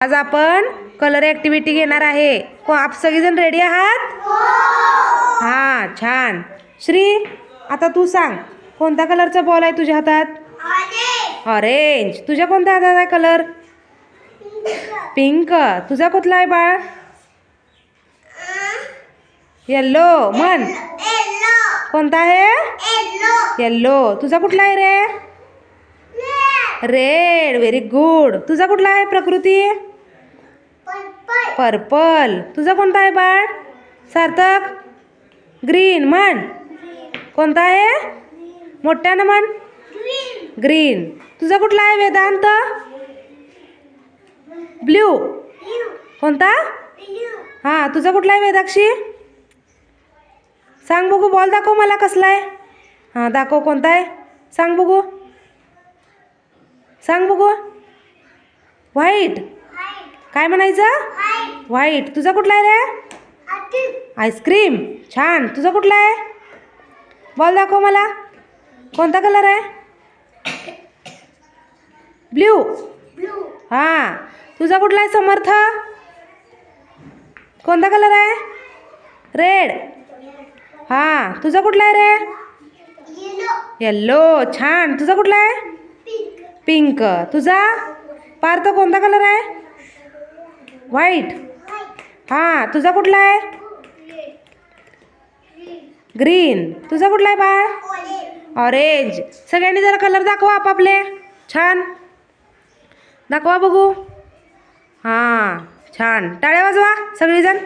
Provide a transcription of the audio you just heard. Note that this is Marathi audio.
आज आपण कलर ॲक्टिव्हिटी घेणार आहे. आप सगळेजण रेडी आहात? हां, छान. श्री, आता तू सांग, कोणत्या कलरचा बॉल आहे तुझ्या हातात? ऑरेंज. तुझ्या कोणत्या हातात आहे कलर? पिंक. तुझा कुठला आहे बाळ? येल्लो. म्हण. कोणता आहे? येल्लो. तुझा कुठला आहे रे? रेड. Very good. तुझा कुठला आहे प्रकृती? पर्पल. तुझा कोणता आहे बाळ? सार्थक? ग्रीन. म्हण. कोणता आहे? मोठ्यानं म्हण. ग्रीन. तुझा कुठला आहे वेदांत? ब्ल्यू. कोणता? हां, तुझा कुठला आहे वेदाक्षी? सांग बघू, बॉल दाखव मला कसला आहे. हां, दाखव कोणता आहे, सांग बघू. सांग बघू. व्हाईट. काय म्हणायचं? व्हाईट. तुझा कुठला आहे रे? आईस्क्रीम. छान. तुझा कुठला आहे? बॉल दाखव मला. कोणता कलर आहे? ब्ल्यू. हां. तुझा कुठला आहे समर्थ? कोणता कलर आहे? रेड. हां. तुझा कुठला आहे रे? येल्लो. छान. तुझा कुठला आहे? पिंक. तुझा पार्थ कोणता कलर आहे? व्हाईट. हां. तुझा कुठला आहे? ग्रीन. तुझा कुठला आहे बाळ? ऑरेंज. सगळ्यांनी जरा कलर दाखवा आपापले. छान दाखवा बघू. हां, छान. टाळ्या वाजवा सगळीजण.